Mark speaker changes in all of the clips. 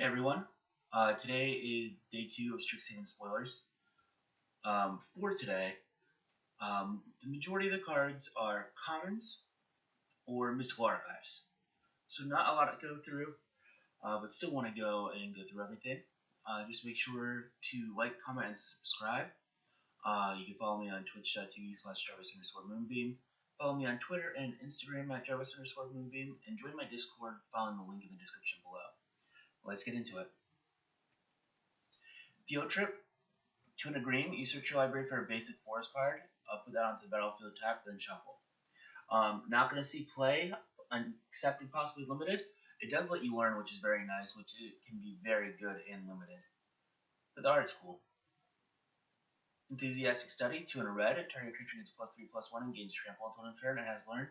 Speaker 1: Hey everyone, today is day 2 of Strixhaven spoilers. For today, the majority of the cards are commons or mystical archives. So not a lot to go through, but still want to go and go through everything. Just make sure to like, comment, and subscribe. You can follow me on twitch.tv/Jarvis_Moonbeam. Follow me on Twitter and Instagram at Jarvis_Moonbeam, and join my Discord following the link in the description below. Let's get into it. Field trip. 2 green, you search your library for a basic forest card, put that onto the battlefield tap, then shuffle. Not going to see play, except in possibly limited. It does let you learn, which is very nice, which it can be very good in limited. But the art's cool. Enthusiastic study, 2 red, target creature gets +3/+1 and gains trample until end turn and has learned.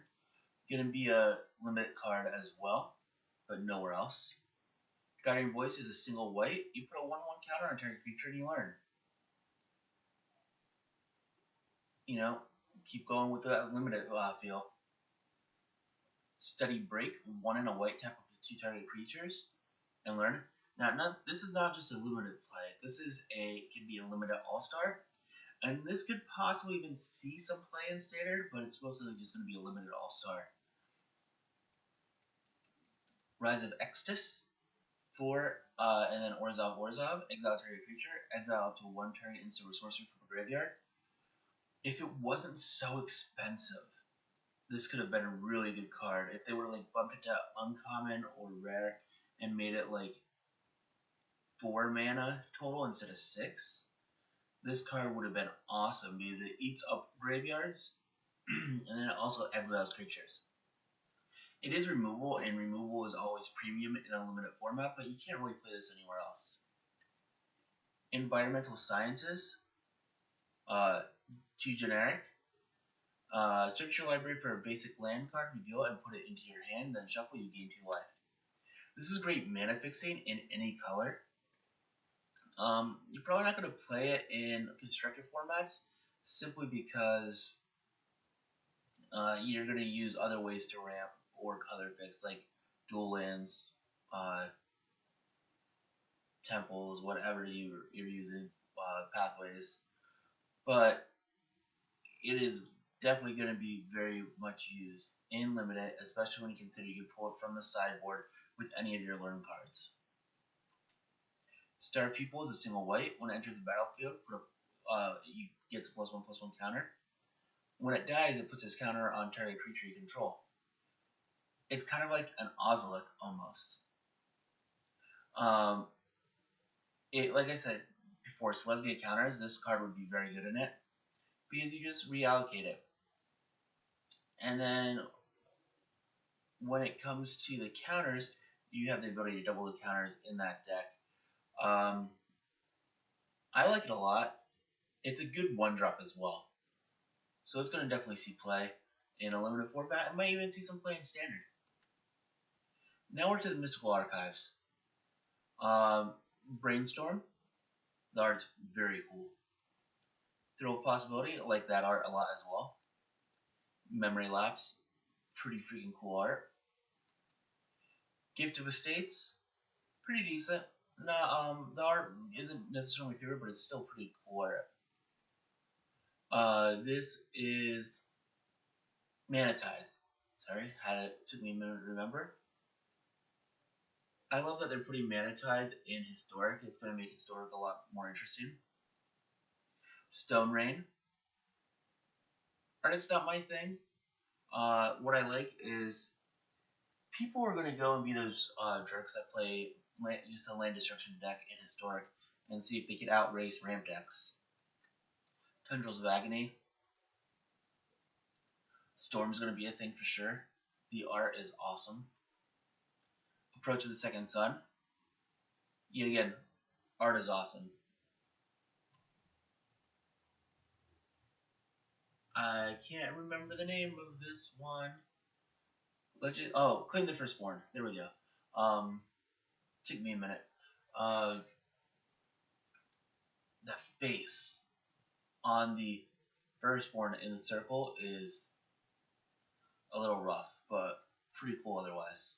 Speaker 1: Going to be a limited card as well, but nowhere else. Guiding Voice is a single white, you put a 1/1 counter on target creature and you learn. Keep going with that limited feel. Study Break, 1 and a white, tap up to 2 target creatures, and learn. Now, this is not just a limited play. This can be a limited all-star, and this could possibly even see some play in standard, but it's mostly just going to be a limited all-star. Rise of Extus, 4, and then Orzhov, exile target creature, exile up to 1 target instant or sorcery from the graveyard. If it wasn't so expensive, this could have been a really good card. If they were bumped it to uncommon or rare and made it 4 mana total instead of 6, this card would have been awesome because it eats up graveyards and then it also exiles creatures. It is removal, and removal is always premium in a limited format, but you can't really play this anywhere else. Environmental Sciences, 2 generic. Search your library for a basic land card, reveal it, and put it into your hand, then shuffle, you gain 2 life. This is great mana fixing in any color. You're probably not going to play it in constructed formats, simply because you're going to use other ways to ramp or color fix, like dual lands, temples, whatever you're using, pathways. But it is definitely going to be very much used in limited, especially when you consider you can pull it from the sideboard with any of your learn cards. Star Pupil is a single white. When it enters the battlefield, you get a +1/+1 counter. When it dies, it puts its counter on target creature you control. It's kind of like an Ozolith almost. Like I said before, Selesnya counters, this card would be very good in it, because you just reallocate it. And then when it comes to the counters, you have the ability to double the counters in that deck. I like it a lot. It's a good 1-drop as well. So it's going to definitely see play in a limited format. It might even see some play in standard. Now we're to the Mystical Archives. Brainstorm. The art's very cool. Throw a Possibility, I like that art a lot as well. Memory Lapse, pretty freaking cool art. Gift of Estates, pretty decent. The art isn't necessarily my favorite, but it's still pretty cool art. This is Mana Tide. Sorry, took me a minute to remember. I love that they're putting Mana Tide in Historic. It's going to make Historic a lot more interesting. Stone Rain. Art's not my thing. What I like is people are going to go and be those jerks that play just a land destruction deck in Historic and see if they can outrace ramp decks. Tendrils of Agony. Storm's going to be a thing for sure. The art is awesome. Approach of the Second Sun. Yet again, art is awesome. I can't remember the name of this one. Claim the Firstborn. There we go. Took me a minute. The face on the Firstborn in the circle is a little rough, but pretty cool otherwise.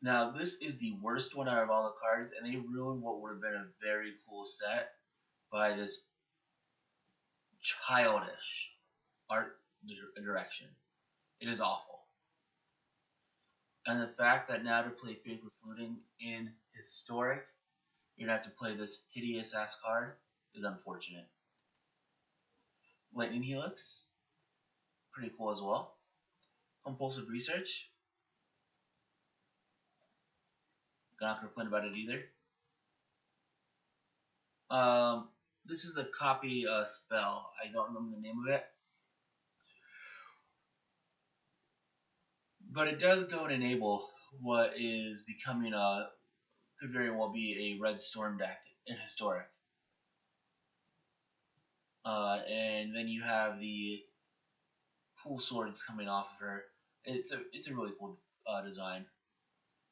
Speaker 1: Now, this is the worst one out of all the cards, and they ruined what would have been a very cool set by this childish art direction. It is awful. And the fact that now to play Faithless Looting in Historic, you're going to have to play this hideous ass card is unfortunate. Lightning Helix, pretty cool as well. Compulsive Research, not going to complain about it either. This is the copy spell. I don't remember the name of it. But it does go and enable what is becoming could very well be a red storm deck in Historic. And then you have the pool swords coming off of her. It's a really cool design.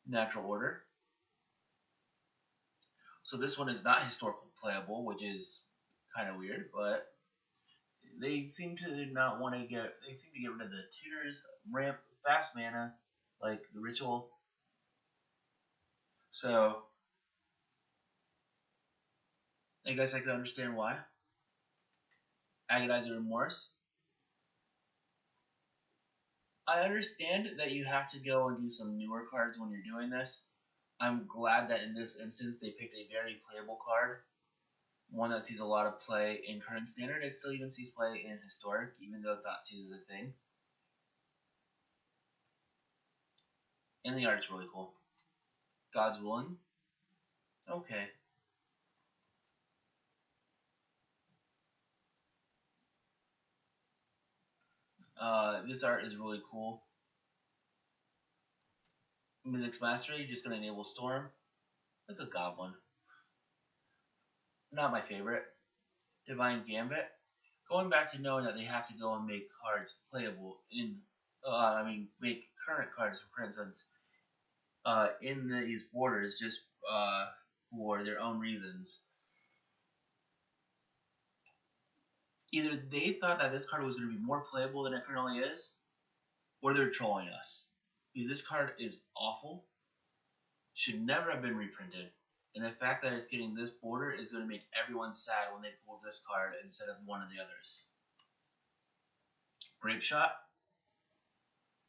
Speaker 1: Natural Order. So this one is not historical playable, which is kind of weird, but they seem to not want to get. They seem to get rid of the tutors, ramp, fast mana, like the ritual. So I guess I can understand why. Agonizer Remorse. I understand that you have to go and do some newer cards when you're doing this. I'm glad that in this instance they picked a very playable card. One that sees a lot of play in current standard. It still even sees play in historic, even though Thoughtseize is a thing. And the art's really cool. God's Willing. Okay. This art is really cool. Music's Mastery, just going to enable Storm. That's a goblin. Not my favorite. Divine Gambit. Going back to knowing that they have to go and make cards playable in, make current cards, for instance, in these borders just for their own reasons. Either they thought that this card was going to be more playable than it currently is, or they're trolling us. Because this card is awful, should never have been reprinted, and the fact that it's getting this border is going to make everyone sad when they pull this card instead of one of the others. Grape Shot,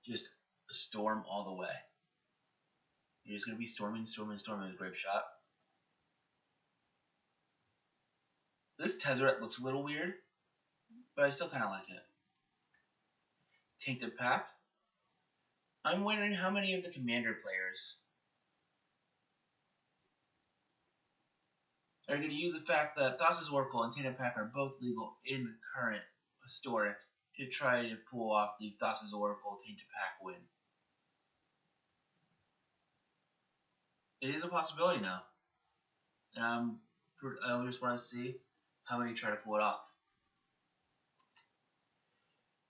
Speaker 1: just storm all the way. You're just going to be storming with Grape Shot. This Tezzeret looks a little weird, but I still kind of like it. Tainted Pack. I'm wondering how many of the Commander players are going to use the fact that Thassa's Oracle and Tainted Pack are both legal in current Historic to try to pull off the Thassa's Oracle Tainted Pack win. It is a possibility now. And I just want to see how many try to pull it off.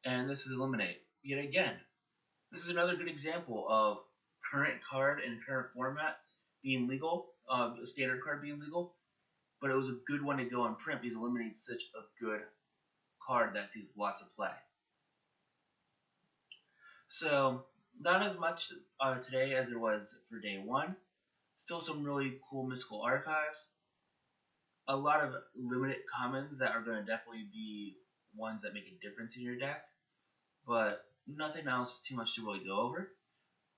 Speaker 1: And this is Eliminate. Yet again, this is another good example of current card and current format being legal, a standard card being legal, but it was a good one to go and print because Eliminate is such a good card that sees lots of play. So, not as much today as there was for day one. Still some really cool mystical archives. A lot of limited commons that are going to definitely be ones that make a difference in your deck, but nothing else too much to really go over.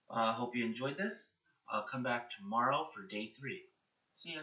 Speaker 1: Hope you enjoyed this. I'll come back tomorrow for day 3. See ya.